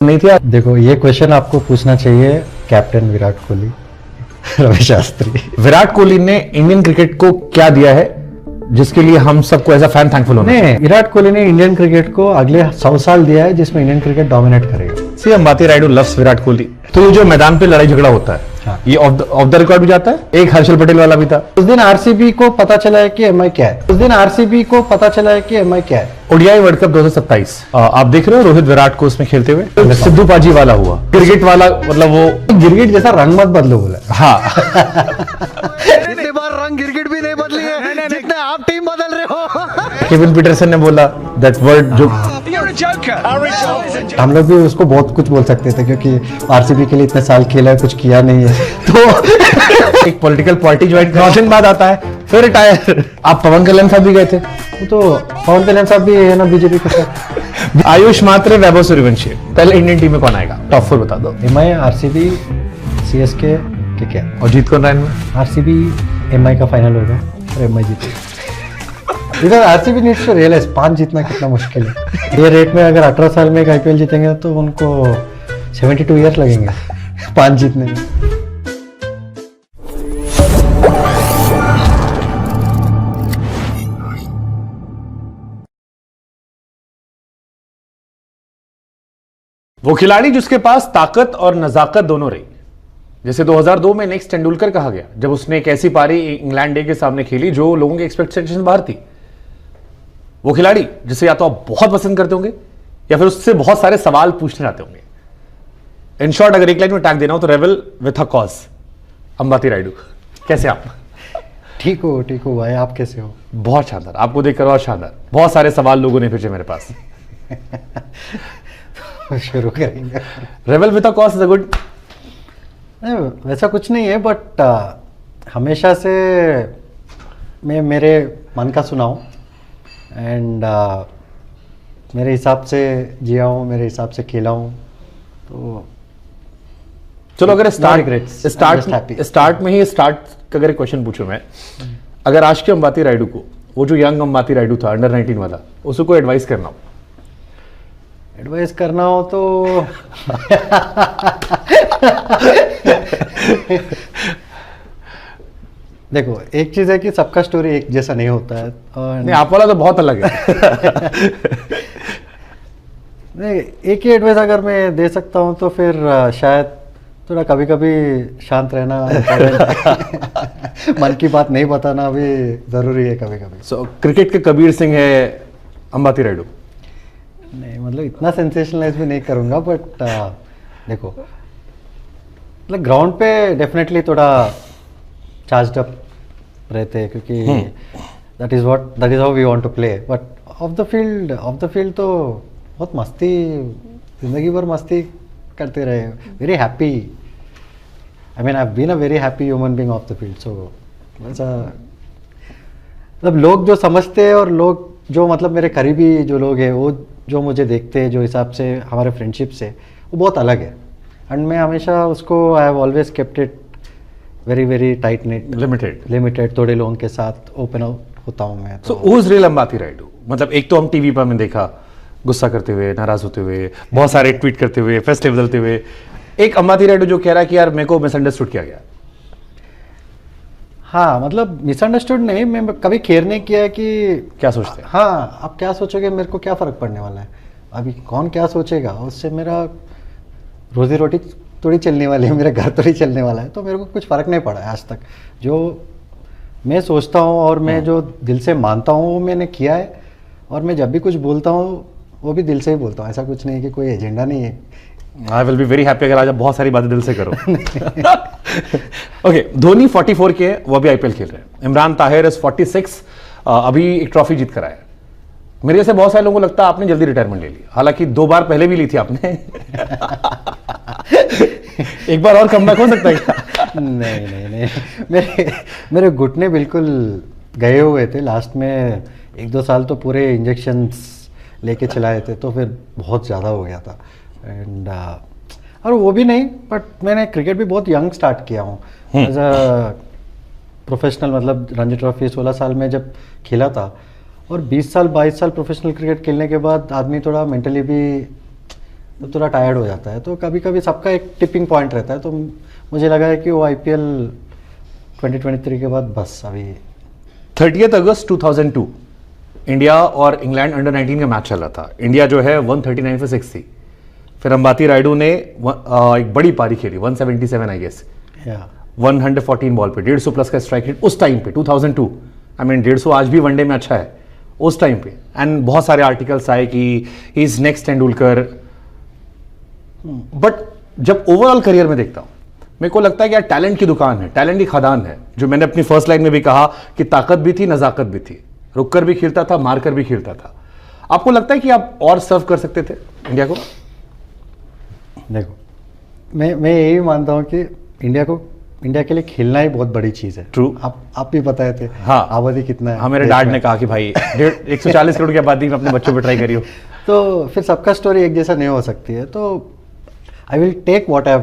नहीं थी। देखो, ये क्वेश्चन आपको पूछना चाहिए कैप्टन विराट कोहली, रवि शास्त्री। विराट कोहली ने इंडियन क्रिकेट को क्या दिया है जिसके लिए हम सबको एज अ फैन थैंकफुल होना चाहिए? नहीं, विराट कोहली ने इंडियन क्रिकेट को अगले 100 साल दिया है जिसमें इंडियन क्रिकेट डोमिनेट करेगा। सी अंबाती रायडू लव्स विराट कोहली। तो ये जो मैदान पे लड़ाई झगड़ा होता है, हाँ। ये ऑफ द रिकॉर्ड भी जाता है। एक हर्षल पटेल वाला भी था। उस दिन आरसीबी को पता चला है कि एमआई क्या है। उस दिन आरसीबी को पता चला है कि एमआई क्या है। ओडीआई वर्ल्ड कप 2027 आप देख रहे हो रोहित विराट को उसमें खेलते हुए। सिद्धू पाजी वाला हुआ, क्रिकेट वाला, मतलब वो गिरगिट जैसा रंग मत बदलो बोला। हाँ। इतनी बार रंग गिरगिट भी नहीं बदली है जितने आप टीम बदल रहे हो। केविन पीटरसन ने बोला दैट वर्ड जो हम लोग भी उसको बहुत कुछ बोल सकते थे क्योंकि आरसीबी के लिए इतने साल खेला है, कुछ किया नहीं है। तो एक पॉलिटिकल पार्टी ज्वाइन करने बाद आता है, फिर रिटायर। आप पवन कल्याण साहब भी गए थे। तो पवन कल्याण साहब भी है ना बीजेपी के साथ। आयुष मात्रे, वैभव सूर्यवंशी। पहले इंडियन टीम में कौन आएगा? टॉप 4 बता दो। एमआई, आरसीबी, सीएसके, ठीक है। और जीत कौन रहा इनमें? आरसीबी एमआई का फाइनल होगा और एमआई जीते। इधर आरसीबी नीड्स टू रियलाइज 5 जीतना कितना मुश्किल है। ये रेट में अगर 18 साल में एक आईपीएल जीतेंगे तो उनको 72 ईयर्स लगेंगे 5 जीतने में। वो खिलाड़ी जिसके पास ताकत और नजाकत दोनों रही, जैसे 2002 में नेक्स्ट तेंदुलकर कहा गया जब उसने एक ऐसी पारी इंग्लैंड डे के सामने खेली जो लोगों के एक्सपेक्टेशन बाहर थी। वो खिलाड़ी जिसे या तो आप बहुत पसंद करते होंगे या फिर उससे बहुत सारे सवाल पूछने जाते होंगे। इन शॉर्ट, अगर एक लाइन में टैग देना हो तो rebel with a cause, Ambati Rayudu. कैसे आप? ठीक हो भाई, आप कैसे हो? बहुत शानदार, आपको देखकर और शानदार। बहुत सारे सवाल लोगों ने भेजे मेरे पास। शुरू करेंगे। Rebel with a cause is a good. नहीं, वैसा कुछ नहीं है, बट हमेशा से मैं मेरे मन का सुना हूँ एंड मेरे हिसाब से जिया हूँ, मेरे हिसाब से खेला हूँ। तो चलो, अगर स्टार्ट में ही स्टार्ट अगर क्वेश्चन पूछूं मैं, अगर आज के अंबाती रायडू को, वो जो यंग अंबाती रायडू था अंडर 19 वाला, उसको कोई एडवाइस करना हो तो देखो, एक चीज है कि सबका स्टोरी एक जैसा नहीं होता है। और नहीं, आप वाला तो बहुत अलग है। नहीं, एक ही एडवाइस अगर मैं दे सकता हूँ तो फिर शायद थोड़ा कभी कभी शांत रहना मन की बात नहीं बताना भी जरूरी है कभी कभी। सो क्रिकेट के कबीर सिंह है अंबाती रायडू। नहीं, मतलब इतना सेंसेशनलाइज भी नहीं करूँगा, बट देखो, मतलब ग्राउंड पे डेफिनेटली थोड़ा चार्ज्ड अप रहते हैं क्योंकि that is how we want to play. But off the field तो बहुत मस्ती, जिंदगी भर मस्ती करते रहे। Very happy, I mean I have been a very happy human being off the field. So वैसा, मतलब लोग जो समझते हैं और लोग जो, मतलब मेरे करीबी जो लोग हैं, वो जो मुझे देखते हैं, जो हिसाब से हमारे फ्रेंडशिप से, वो बहुत अलग है। एंड मैं हमेशा उसको, I have always kept it very very tight net, limited थोड़े लोगों के साथ ओपन होता हूँ मैं। So who is real Ambati Rayudu? मतलब एक तो हम टीवी पर में देखा गुस्सा करते हुए, नाराज होते हुए, बहुत सारे ट्वीट करते हुए, फैसले बदलते हुए। एक अंबाती रायडू जो कह रहा है कि यार मेरे को मिसअंडरस्टूड किया गया। हाँ, मतलब मिसअंडरस्टूड नहीं, मैं कभी केयर नहीं किया कि क्या सोचते हैं। हाँ, आप क्या सोचोगे, मेरे को क्या फ़र्क पड़ने वाला है। अभी कौन क्या सोचेगा, उससे मेरा रोजी रोटी थोड़ी चलने वाली है, मेरा घर थोड़ी चलने वाला है। तो मेरे को कुछ फ़र्क नहीं पड़ा है आज तक। जो मैं सोचता हूँ और मैं जो दिल से मानता हूँ वो मैंने किया है, और मैं जब भी कुछ बोलता हूँ वो भी दिल से ही बोलता हूँ। ऐसा कुछ नहीं है कि कोई एजेंडा नहीं है। I will be very happy अगर आज आप बहुत सारी बातें दिल से करो। ओके, धोनी 44 के, वो अभी आईपीएल खेल रहे हैं। इमरान ताहिर इज 46, अभी एक ट्रॉफी जीत कर आया है। मेरे जैसे बहुत सारे लोगों को लगता है आपने जल्दी रिटायरमेंट ले ली, हालांकि 2 बार पहले भी ली थी आपने। एक बार और कमबैक हो सकता है क्या? नहीं, मेरे घुटने बिल्कुल गए हुए थे। लास्ट में 1-2 साल तो पूरे इंजेक्शंस लेके चलाए थे, तो फिर बहुत ज़्यादा हो गया था। एंड और वो भी नहीं, बट मैंने क्रिकेट भी बहुत यंग स्टार्ट किया हूँ एज अ प्रोफेशनल। मतलब रणजी ट्रॉफी 16 साल में जब खेला था, और 20 साल 22 साल प्रोफेशनल क्रिकेट खेलने के बाद आदमी थोड़ा मेंटली भी तो थोड़ा टायर्ड हो जाता है। तो कभी कभी सबका एक टिपिंग पॉइंट रहता है। तो मुझे लगा है कि वो IPL 2023 के बाद बस अभी 30 अगस्त 2002 इंडिया और इंग्लैंड अंडर 19 का मैच चल रहा था। इंडिया जो है 139 for 6 थी। फिर अंबाती रायडू ने एक बड़ी पारी खेली 177 आई गेस, या 114 बॉल पे 150 प्लस का स्ट्राइक रेट उस टाइम पे 2002। आई मीन 150 आज भी वनडे में अच्छा है उस टाइम पे। एंड बहुत सारे आर्टिकल्स आए कि ही इज नेक्स्ट तेंदुलकर। बट जब ओवरऑल करियर में देखता हूं मेरे को लगता है कि यार टैलेंट की दुकान है, टैलेंट की खदान है। जो मैंने अपनी फर्स्ट लाइन में भी कहा कि ताकत भी थी, नजाकत भी थी, रुककर भी खेलता था, मारकर भी खेलता था। आपको लगता है कि आप और सर्व कर सकते थे इंडिया को? देखो, मैं यही मानता हूँ कि इंडिया के लिए खेलना ही बहुत बड़ी चीज़ है। True. आप भी बताए थे। हाँ, आबादी कितना है। हाँ, मेरे डैड ने कहा कि भाई 140 करोड़ की आबादी में अपने बच्चों पे ट्राई करियो। तो फिर सबका स्टोरी एक जैसा नहीं हो सकती है। तो I will take what I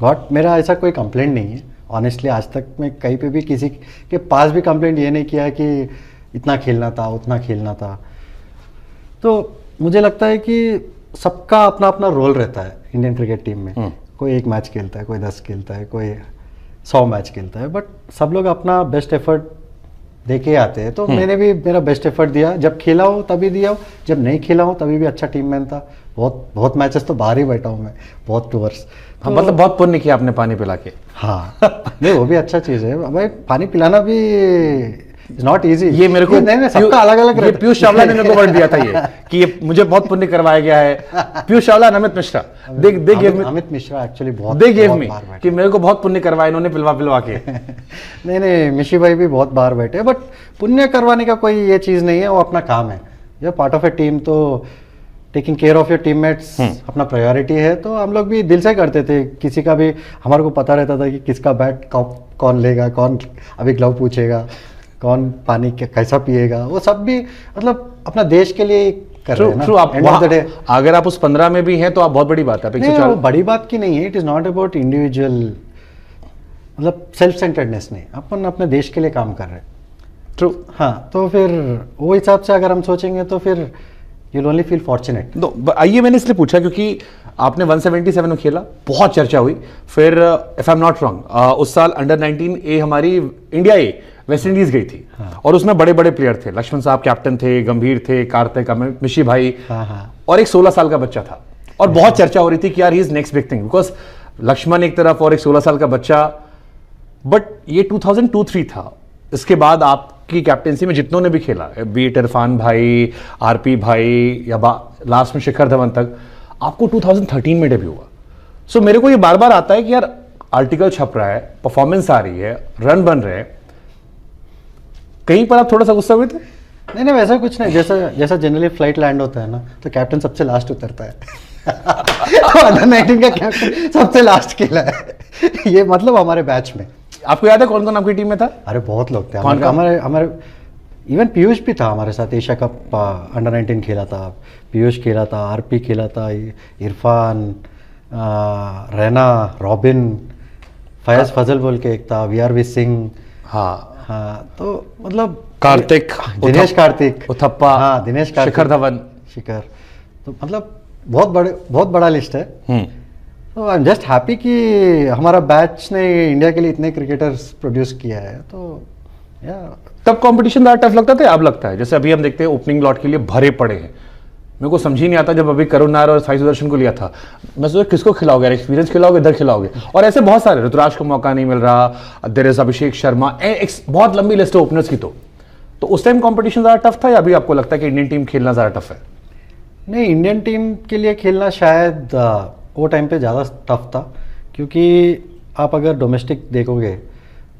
got. मेरा ऐसा कोई कंप्लेंट नहीं है ऑनेस्टली। आज तक मैं कहीं पे भी किसी के पास भी कंप्लेंट ये नहीं किया कि इतना खेलना था, उतना खेलना था। तो मुझे लगता है कि सबका अपना अपना रोल रहता है इंडियन क्रिकेट टीम में। कोई 1 मैच खेलता है, कोई 10 खेलता है, कोई 100 मैच खेलता है, बट सब लोग अपना बेस्ट एफर्ट दे के आते हैं। तो मैंने भी मेरा बेस्ट एफर्ट दिया। जब खेला हो तभी दिया हो, जब नहीं खेला हो तभी भी अच्छा टीम मैन था। बहुत मैचेस तो बाहर ही बैठा हूँ मैं, बहुत टूर्स। हाँ, मतलब बहुत पुण्य किया आपने पानी पिला के। हाँ नहीं, वो भी अच्छा चीज़ है भाई। पानी पिलाना भी इज नॉट इजी। ये मेरे को नहीं, सबका अलग अलग ये पीयूष चावला ने मेरे को वर्ड दिया था ये कि ये मुझे बहुत पुण्य करवाया गया है। पीयूष चावला, अमित मिश्रा, अमित मिश्रा एक्चुअली बहुत दे गिव मी बार बैठे कि मेरे को बहुत पुण्य करवाया इन्होंने पिलवा के। नहीं, मिशी भाई भी बहुत बार बैठे। बट पुण्य करवाने का कोई ये चीज़ नहीं है, वो अपना काम है। ये पार्ट ऑफ ए टीम। तो taking care of your teammates अपना प्रायोरिटी है। तो हम लोग भी दिल से करते थे। किसी का भी हमारे को पता रहता था कि किसका बैट कौन लेगा, कौन अभी ग्लव पूछेगा, कौन पानी कैसा पिएगा। वो सब भी मतलब अपना देश के लिए कर रहे हैं ना। आप End of the day, अगर आप उस 15 में भी हैं तो आप बहुत बड़ी बात है। नहीं, वो बड़ी बात की नहीं है। It is not about individual, मतलब सेल्फ सेंटर्डनेस नहीं। अपन अपने देश के लिए काम कर रहे हैं। ट्रू। हाँ, तो फिर वो हिसाब से अगर हम सोचेंगे तो फिर you'll only feel fortunate। आइए, मैंने इसलिए पूछा क्योंकि आपने 177 में खेला, बहुत चर्चा हुई। फिर if I am not wrong उस साल अंडर 19 ए हमारी इंडिया ए वेस्ट इंडीज गई थी। हाँ। और उसमें बड़े बड़े प्लेयर थे। लक्ष्मण साहब कैप्टन थे, गंभीर थे, कार्तिक, मिशी भाई। हाँ। और एक 16 साल का बच्चा था। और बहुत चर्चा हो रही थी कि यार he is next big thing, because Laxman एक तरफ और एक 16 साल का बच्चा। बट ये 2002-03 था। इसके बाद आपकी कैप्टेंसी में जितनों ने भी खेला, बीट इरफान भाई, आरपी भाई, या लास्ट में शिखर धवन तक, आपको 2013 में डेब्यू हुआ। सो मेरे को ये बार बार आता है कि यार आर्टिकल छप रहा है, परफॉर्मेंस आ रही है, रन बन रहे हैं, कहीं पर आप थोड़ा सा गुस्सा हुए थे? नहीं, वैसा कुछ नहीं। जैसा जनरली फ्लाइट लैंड होता है ना, तो कैप्टन सबसे लास्ट उतरता है। अंडर 19 का कैप्टन सबसे लास्ट खेला है। ये मतलब हमारे बैच में। आपको याद है कौन कौन आपकी टीम में था? अरे बहुत लोग थे। हमारे इवन पीयूष भी था हमारे साथ। एशिया कप अंडर 19 खेला था, पीयूष खेला था, आरपी खेला था, इरफान, रैना, रॉबिन, फयाज फजल बोल के एक था, वीआरवी सिंह। हाँ, तो मतलब कार्तिक, दिनेश कार्तिक, उथप्पा, हाँ दिनेश कार्तिक, शिखर धवन, तो मतलब बहुत बड़ा लिस्ट है। तो आई एम जस्ट हैप्पी कि हमारा बैच ने इंडिया के लिए इतने क्रिकेटर्स प्रोड्यूस किया है। तो या तब कंपटीशन ज़्यादा टफ लगता था, अब लगता है? जैसे अभी हम देखते हैं ओपनिंग लॉट के लिए भरे पड़े हैं। मेरे को समझ ही नहीं आता, जब अभी करुण नायर और साई सुदर्शन को लिया था, मैं सोचा किसको खिलाओगे, एक्सपीरियंस खिलाओगे, इधर खिलाओगे। और ऐसे बहुत सारे, ऋतुराज को मौका नहीं मिल रहा, देयर इज अभिषेक शर्मा, बहुत लंबी लिस्ट है ओपनर्स की। तो उस टाइम कंपटीशन ज़्यादा टफ था, या अभी आपको लगता है कि इंडियन टीम खेलना ज़्यादा टफ है? नहीं, इंडियन टीम के लिए खेलना शायद वो टाइम पे ज़्यादा टफ था। क्योंकि आप अगर डोमेस्टिक देखोगे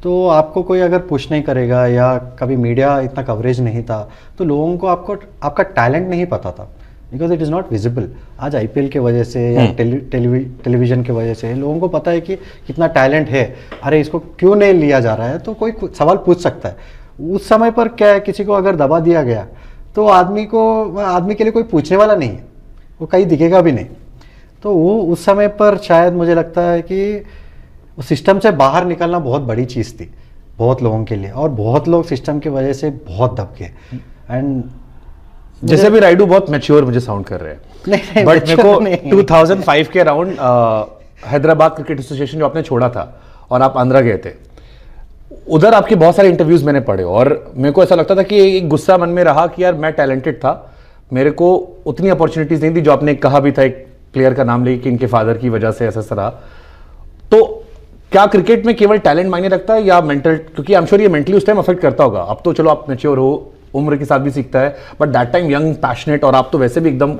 तो आपको कोई अगर पुश नहीं करेगा, या कभी मीडिया इतना कवरेज नहीं था, तो लोगों को आपका टैलेंट नहीं पता था, because it is not visible. आज IPL के वजह से या टेलीविजन के वजह से लोगों को पता है कि कितना टैलेंट है। अरे इसको क्यों नहीं लिया जा रहा है, तो कोई सवाल पूछ सकता है। उस समय पर क्या है, किसी को अगर दबा दिया गया तो आदमी के लिए कोई पूछने वाला नहीं है, वो कहीं दिखेगा भी नहीं। तो वो उस समय पर शायद मुझे लगता है कि वो सिस्टम से बाहर निकलना बहुत बड़ी चीज़ थी बहुत लोगों के लिए, और बहुत लोग सिस्टम की वजह से बहुत दब गए। एंड जैसे भी राइडू बहुत मैच्योर मुझे साउंड कर रहे हैं, नहीं बट मेरे को नहीं। 2005 के अराउंड हैदराबाद क्रिकेट एसोसिएशन जो आपने छोड़ा था और आप आंध्रा गए थे, उधर आपके बहुत सारे इंटरव्यूज मैंने पढ़े और मेरे को ऐसा लगता था कि एक गुस्सा मन में रहा कि यार मैं टैलेंटेड था, मेरे को उतनी अपॉर्चुनिटीज नहीं थी जो आपने कहा भी था एक प्लेयर का नाम लेके कि इनके फादर की वजह से ऐसा रहा। तो क्या क्रिकेट में केवल टैलेंट मायने रखता है या मेंटल, क्योंकि आई एम श्योर ये मेंटली उस टाइम अफेक्ट करता होगा। अब तो चलो आप मैच्योर हो, उम्र के साथ भी सीखता है, but that time young passionate, और आप तो वैसे भी एकदम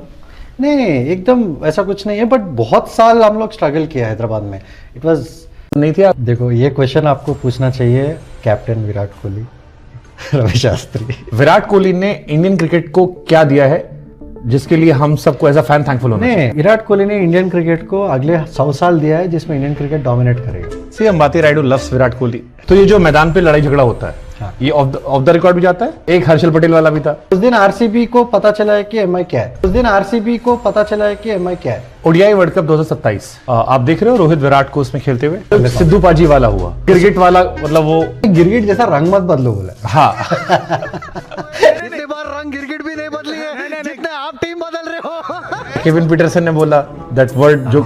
नहीं एकदम ऐसा कुछ नहीं है, बट बहुत साल हम लोग स्ट्रगल किया हैदराबाद में। इट वाज नहीं थे आप। देखो ये क्वेश्चन आपको पूछना चाहिए कैप्टन विराट कोहली, रवि शास्त्री। विराट कोहली ने इंडियन क्रिकेट को क्या दिया है जिसके लिए हम सबको एज अ फैन थैंकफुल होना चाहिए? नहीं, विराट कोहली ने इंडियन क्रिकेट को अगले 100 साल दिया है जिसमें इंडियन क्रिकेट डोमिनेट करेगा। सी अंबाती रायडू लव्स विराट कोहली। तो ये जो मैदान पे लड़ाई झगड़ा होता है, हाँ। ये ऑफ द रिकॉर्ड भी जाता है। एक हर्षल पटेल वाला भी था। उस दिन आरसीबी को पता चला है कि एमआई क्या है। उस दिन आरसीबी को पता चला है कि एमआई क्या है। ओडीआई वर्ल्ड कप 2027 आप देख रहे हो रोहित विराट को उसमें खेलते हुए। सिद्धू पाजी वाला हुआ, क्रिकेट वाला, मतलब वो गिरगिट जैसा रंग मत बदलो बोला। हाँ इतने बार रंग गिरगिट भी नहीं बदली है जितने आप टीम बदल रहे हो। केविन पीटरसन ने बोला दैट वर्ड जो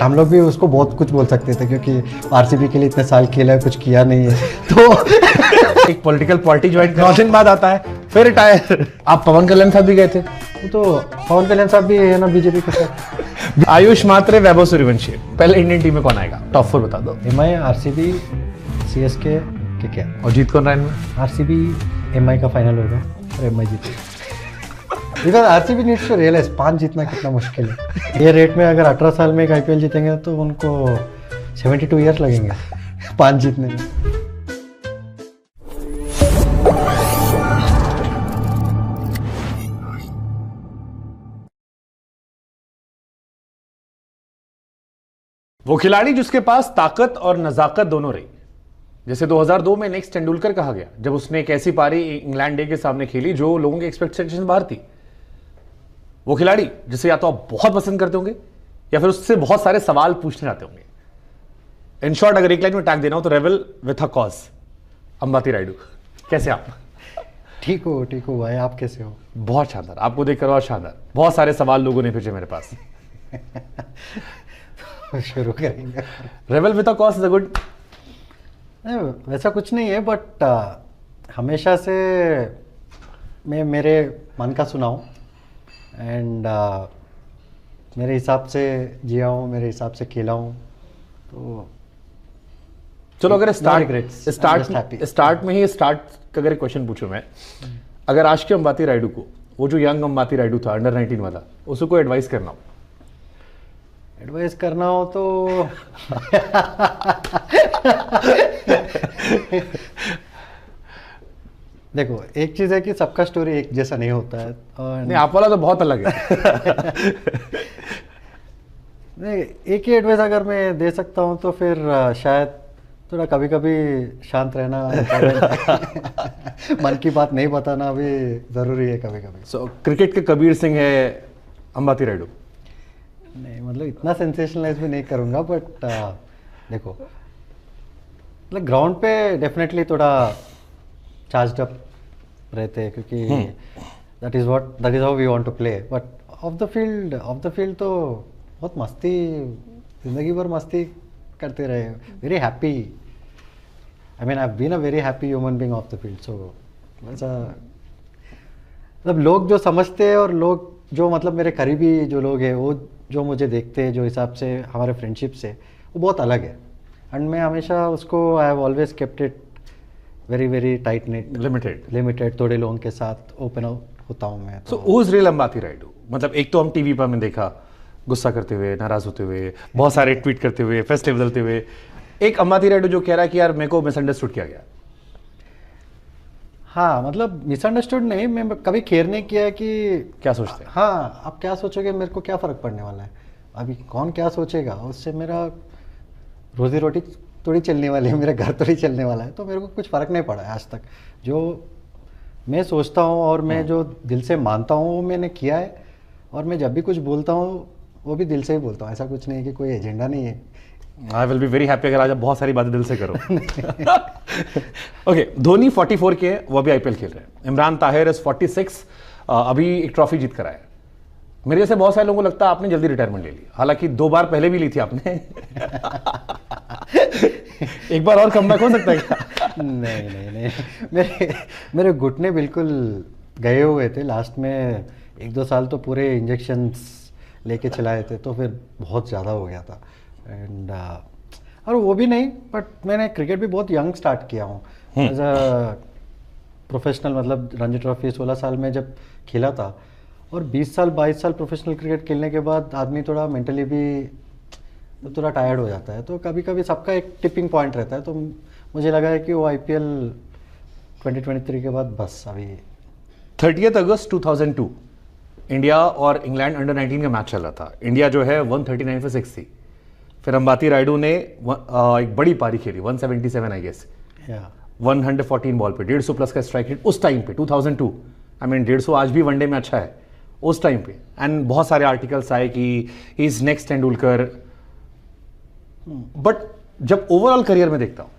हम लोग भी उसको बहुत कुछ बोल सकते थे क्योंकि आरसीबी के लिए इतने साल खेला है, कुछ किया नहीं है तो एक पॉलिटिकल पार्टी ज्वाइन 9 दिन बाद आता है फिर रिटायर। आप पवन कल्याण साहब भी गए थे। वो तो पवन कल्याण साहब भी है ना बीजेपी के साथ। आयुष मात्रे, वैभव सूर्यवंशी, पहले इंडियन टीम में कौन आएगा? टॉप 4 बता दो। एमआई, आरसीबी, सीएसके के क्या? और जीत कौन रहा है इनमें? आरसीबी एमआई का फाइनल होगा और एमआई जीते। Because RCB needs to realise 5 जीतना कितना मुश्किल है। ये रेट में अगर 18 साल में एक आईपीएल जीतेंगे तो उनको 72 ईयर्स लगेंगे 5 जीतने में। वो खिलाड़ी जिसके पास ताकत और नजाकत दोनों रही, जैसे 2002 में नेक्स्ट तेंदुलकर कहा गया जब उसने एक ऐसी पारी इंग्लैंड डे के सामने खेली जो लोगों के एक्सपेक्टेशन बाहर थी। वो खिलाड़ी जिसे या तो आप बहुत पसंद करते होंगे या फिर उससे बहुत सारे सवाल पूछने आते होंगे। इन शॉर्ट अगर एक लाइन में टैग देना हो तो rebel with a cause, Ambati Rayudu. कैसे आप? ठीक हो भाई, आप कैसे हो? बहुत शानदार, आपको देखकर बहुत शानदार। बहुत सारे सवाल लोगों ने भेजे मेरे पास। शुरू करेंगे। Rebel with a cause is a good. वैसा कुछ नहीं है, बट हमेशा से मैं मेरे मन का सुना हूँ एंड मेरे हिसाब से जिया हूँ, मेरे हिसाब से खेला हूँ। तो चलो अगर regrets. I'm just happy. Start में ही का अगर क्वेश्चन पूछूं मैं, अगर आज के अंबाती रायडू को, वो जो यंग अंबाती रायडू था अंडर 19 वाला, उसको एडवाइस करना हो तो देखो, एक चीज है कि सबका स्टोरी एक जैसा नहीं होता है और नहीं, आप वाला तो बहुत अलग है। नहीं, एक ही एडवाइस अगर मैं दे सकता हूँ तो फिर शायद थोड़ा कभी कभी शांत रहना मन की बात नहीं बताना भी जरूरी है कभी कभी। सो क्रिकेट के कबीर सिंह है अंबाती रायडू। नहीं मतलब इतना सेंसेशनलाइज भी नहीं करूँगा, बट देखो मतलब ग्राउंड पे डेफिनेटली थोड़ा चार्ज अप रहते हैं क्योंकि that is how we want to play. But off the field तो बहुत मस्ती, जिंदगी भर मस्ती करते रहे। Very happy, I mean I have been a very happy human being off the field. So वैसा मतलब लोग जो समझते हैं और लोग जो मतलब मेरे करीबी जो लोग हैं वो जो मुझे देखते हैं, जो हिसाब से हमारे फ्रेंडशिप से, वो बहुत अलग है। एंड मैं हमेशा उसको I have always kept it very very tight net, limited थोड़े लोगों के साथ ओपन होता हूँ मैं। So who is real Ambati Rayudu? मतलब एक तो हम टीवी पर हमने देखा गुस्सा करते हुए, नाराज होते हुए, बहुत सारे ट्वीट करते हुए, फेस्टिव बदलते हुए। एक अंबाती रायडू जो कह रहा है कि यार मेरे को मिसअंडरस्टूड किया गया। हाँ मतलब मिसअंडरस्टूड नहीं, मैं कभी केयर नहीं किया कि क्या सोचते हैं। हाँ आप क्या सोचोगे, मेरे को क्या फ़र्क पड़ने वाला है, अभी कौन क्या सोचेगा, उससे मेरा रोजी रोटी थोड़ी चलने वाली है, मेरा घर थोड़ी चलने वाला है। तो मेरे को कुछ फ़र्क नहीं पड़ा है आज तक। जो मैं सोचता हूँ और मैं जो दिल से मानता हूँ वो मैंने किया है, और मैं जब भी कुछ बोलता हूँ वो भी दिल से ही बोलता हूँ। ऐसा कुछ नहीं कि कोई एजेंडा नहीं है, I will be very happy अगर आज आप बहुत सारी बातें दिल से करो। ओके, धोनी 44 के हैं, वो भी आईपीएल खेल रहे हैं। इमरान ताहिर इज 46, अभी एक ट्रॉफी जीत कर आया। मेरे जैसे बहुत सारे लोगों को लगता है आपने जल्दी रिटायरमेंट ले ली, हालांकि 2 बार पहले भी ली थी आपने। एक बार और कमबैक हो सकता है क्या? नहीं, मेरे घुटने बिल्कुल गए हुए थे लास्ट में 1-2 साल, तो पूरे इंजेक्शंस लेके चलाए थे, तो फिर बहुत ज़्यादा हो गया था। एंड और वो भी नहीं, बट मैंने क्रिकेट भी बहुत यंग स्टार्ट किया हूँ एज अ प्रोफेशनल, मतलब रणजी ट्रॉफी 16 साल में जब खेला था, और 20 साल 22 साल प्रोफेशनल क्रिकेट खेलने के बाद आदमी थोड़ा मेंटली भी थोड़ा टायर्ड हो जाता है, तो कभी कभी सबका एक टिपिंग पॉइंट रहता है। तो मुझे लगा है कि वो आईपीएल 2023 के बाद बस अभी 30 अगस्त 2002 इंडिया और इंग्लैंड अंडर 19 का मैच चल रहा था। इंडिया जो है 139 पे 6 थी। फिर अंबाती रायडू ने एक बड़ी पारी खेली, 177 आई गेस, 114 बॉल पे 150 प्लस का स्ट्राइक रेट उस टाइम पे 2002। आई मीन 150 आज भी वनडे में अच्छा है उस टाइम पे। एंड बहुत सारे आर्टिकल्स आए कि ही इज नेक्स्ट तेंदुलकर। बट जब ओवरऑल करियर में देखता हूं,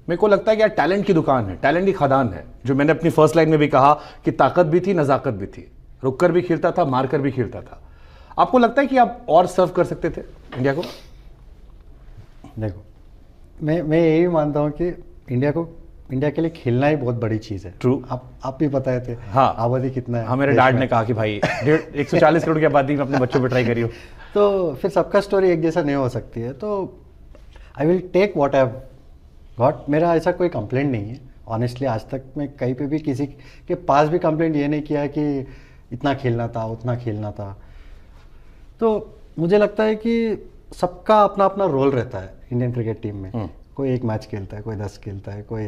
मेरे को लगता है कि यार टैलेंट की दुकान है, टैलेंट की खदान है। जो मैंने अपनी फर्स्ट लाइन में भी कहा कि ताकत भी थी, नजाकत भी थी, रुककर भी खेलता था, मारकर भी खेलता था। आपको लगता है कि आप और सर्व कर सकते थे इंडिया को? देखो, मैं यही मानता हूँ कि इंडिया के लिए खेलना ही बहुत बड़ी चीज़ है। ट्रू। आप भी बताए थे। हाँ, आबादी कितना है। हाँ, मेरे डैड ने कहा कि भाई 140 करोड़ की आबादी में अपने बच्चों पे ट्राई करियो। तो फिर सबका स्टोरी एक जैसा नहीं हो सकती है। तो I will take what I got. मेरा ऐसा कोई कंप्लेंट नहीं है ऑनेस्टली। आज तक मैं कहीं पे भी किसी के पास भी कंप्लेंट ये नहीं किया है कि इतना खेलना था, उतना खेलना था। तो मुझे लगता है कि सबका अपना अपना रोल रहता है इंडियन क्रिकेट टीम में। कोई 1 मैच खेलता है, कोई 10 खेलता है, कोई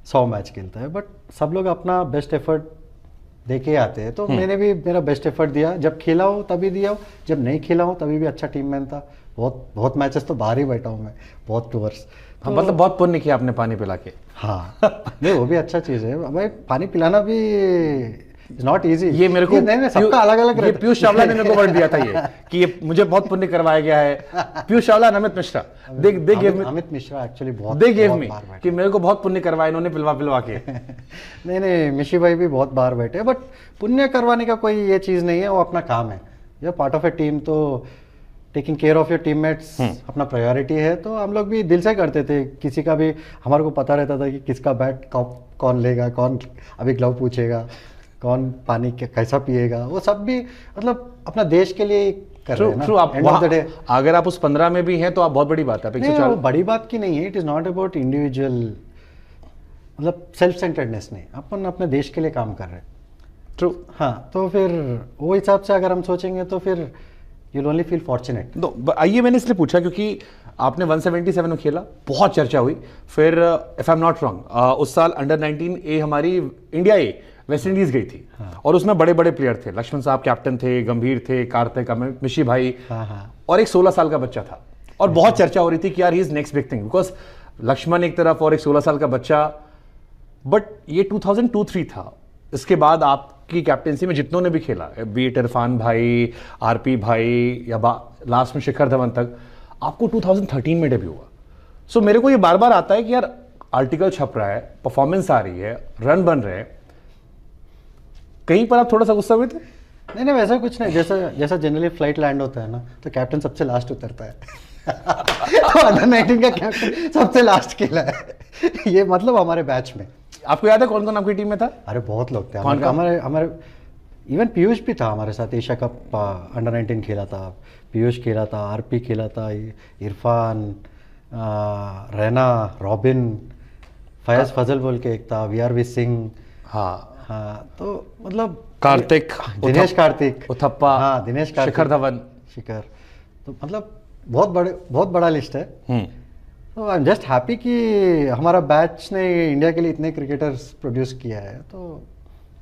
100 मैच खेलता है, बट सब लोग अपना बेस्ट एफर्ट दे के आते हैं। तो मैंने भी मेरा बेस्ट एफर्ट दिया, जब खेला हो तभी दिया हो, जब नहीं खेला हो तभी भी अच्छा टीम मैन था। बहुत मैचेस तो बाहर ही बैठा हूँ मैं, बहुत टूर्स। हाँ, मतलब बहुत पुण्य किया आपने पानी पिला के। हाँ, नहीं वो भी अच्छा चीज़ है भाई, पानी पिलाना भी इज नॉट इजी। ये मेरे को नहीं सबका अलग अलग रहता है। पीयूष चावला ने मेरे को वर्ड दिया था ये कि ये मुझे बहुत पुण्य करवाया गया है। पीयूष चावला, अमित मिश्रा, अमित मिश्रा एक्चुअली बहुत दे गेव मी कि मेरे को बहुत पुण्य करवाया इन्होंने पिलवा के। नहीं मिशी भाई भी बहुत बाहर बैठे, बट पुण्य करवाने का कोई ये चीज़ नहीं है, वो अपना काम है। ये पार्ट ऑफ ए टीम, तो taking care of your teammates अपना प्रायोरिटी है। तो हम लोग भी दिल से करते थे। किसी का भी हमारे को पता रहता था कि किसका बैट कौन लेगा, कौन अभी ग्लव पूछेगा, कौन पानी कैसा पिएगा, वो सब भी मतलब अपना देश के लिए कर रहे हैं ना। एंड ऑफ द डे अगर आप उस 15 में भी हैं तो आप बहुत बड़ी बात है। नहीं, वो बड़ी बात की नहीं है। It is not about individual, मतलब सेल्फ सेंटर्डनेस नहीं, अपन अपने देश के लिए काम कर रहे हैं। ट्रू। हाँ, तो फिर वो हिसाब से अगर हम सोचेंगे तो फिर you will only feel fortunate. आइए, मैंने इसलिए पूछा क्योंकि आपने 177 में खेला, बहुत चर्चा हुई। फिर if I am not wrong उस साल अंडर 19 ए हमारी इंडिया ए वेस्ट इंडीज गई थी। हाँ। और उसमें बड़े बड़े प्लेयर थे, लक्ष्मण साहब कैप्टन थे, गंभीर थे, कार्तिक, मिशी भाई। हाँ। और एक 16 साल का बच्चा था। और बहुत चर्चा हो रही थी कि यार he is next big thing, because Laxman एक तरफ और एक 16 साल का बच्चा। बट ये 2002-03 था। इसके बाद आपकी कैप्टेंसी में जितनों ने भी खेला, बी इट इरफान भाई, आरपी भाई, या लास्ट में शिखर धवन तक, आपको 2013 में डेब्यू हुआ। सो मेरे को ये बार बार आता है कि यार आर्टिकल छप रहा है, परफॉर्मेंस आ रही है, रन बन रहे हैं, कहीं पर आप थोड़ा सा गुस्सा हुए थे? नहीं वैसा कुछ नहीं। जैसा जनरली फ्लाइट लैंड होता है ना, तो कैप्टन सबसे लास्ट उतरता है। तो अंडर 19 का कैप्टन सबसे लास्ट खेला है। ये मतलब हमारे बैच में। आपको याद है कौन कौन आपकी टीम में था? अरे बहुत लोग थे हमारे इवन पीयूष भी था हमारे साथ। एशिया कप अंडर 19 खेला था, पीयूष खेला था, आरपी खेला था, इरफान, रैना, रॉबिन, फयाज फजल बोल के एक था, वीआरवी सिंह। हाँ, तो मतलब कार्तिक, दिनेश कार्तिक, उथप्पा, हाँ दिनेश कार्तिक, शिखर धवन, तो मतलब बहुत बड़ा लिस्ट है। तो आई एम जस्ट हैप्पी कि हमारा बैच ने इंडिया के लिए इतने क्रिकेटर्स प्रोड्यूस किया है। तो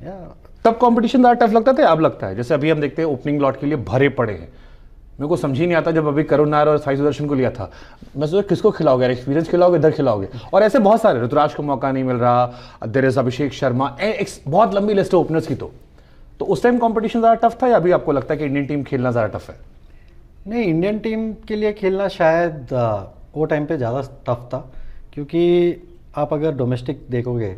या तब कंपटीशन ज़्यादा टफ लगता था, अब लगता है? जैसे अभी हम देखते हैं ओपनिंग लॉट के लिए भरे पड़े हैं। मेरे को समझ ही नहीं आता, जब अभी करुण नायर और साई सुदर्शन को लिया था, मैं सोचा किसको खिलाओगे, एक्सपीरियंस खिलाओगे, इधर खिलाओगे। और ऐसे बहुत सारे, ऋतुराज को मौका नहीं मिल रहा, देयर इज अभिषेक शर्मा, बहुत लंबी लिस्ट है ओपनर्स की। तो उस टाइम कंपटीशन ज़्यादा टफ था, या अभी आपको लगता है कि इंडियन टीम खेलना ज़्यादा टफ है? नहीं, इंडियन टीम के लिए खेलना शायद वो टाइम पे ज़्यादा टफ था, क्योंकि आप अगर डोमेस्टिक देखोगे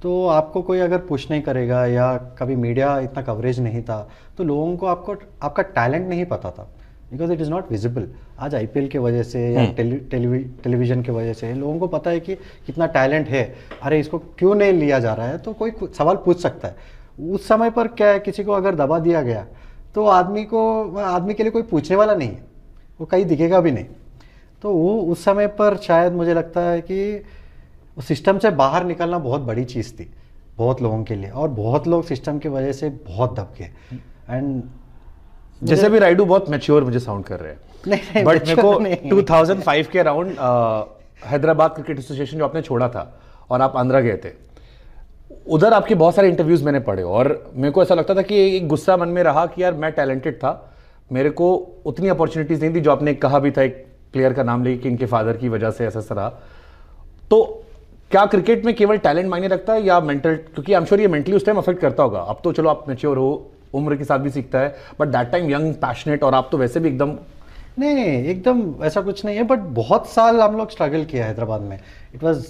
तो आपको कोई अगर पुश नहीं करेगा या कभी मीडिया इतना कवरेज नहीं था तो लोगों को आपको आपका टैलेंट नहीं पता था, because it is not visible. आज आईपीएल के वजह से या टेलीविज़न के वजह से लोगों को पता है कि कितना टैलेंट है, अरे इसको क्यों नहीं लिया जा रहा है, तो कोई सवाल पूछ सकता है। उस समय पर क्या है, किसी को अगर दबा दिया गया तो आदमी के लिए कोई पूछने वाला नहीं है, वो कहीं दिखेगा भी नहीं। तो वो उस समय पर शायद मुझे लगता है कि उस सिस्टम से बाहर निकलना बहुत बड़ी चीज़ थी बहुत लोगों के लिए, और बहुत लोग सिस्टम की वजह से बहुत दब गए। एंड जैसे भी राइडू बहुत मैच्योर मुझे साउंड कर रहे हैं, नहीं बट मेरे को 2005 के अराउंड हैदराबाद क्रिकेट एसोसिएशन जो आपने छोड़ा था और आप आंध्रा गए थे, उधर आपके बहुत सारे इंटरव्यूज मैंने पढ़े और मेरे को ऐसा लगता था कि एक गुस्सा मन में रहा कि यार मैं टैलेंटेड था, मेरे को उतनी अपॉर्चुनिटीज नहीं थी जो आपने कहा भी था एक प्लेयर का नाम लेके कि इनके फादर की वजह से ऐसा रहा। तो क्या क्रिकेट में केवल टैलेंट मायने रखता है या मेंटल, क्योंकि आई एम श्योर ये मेंटली उस टाइम अफेक्ट करता होगा। अब तो चलो आप मैच्योर हो, उम्र के साथ भी सीखता है, but that time young passionate, और आप तो वैसे भी एकदम नहीं एकदम ऐसा कुछ नहीं है, बट बहुत साल हम लोग स्ट्रगल किया हैदराबाद में। It was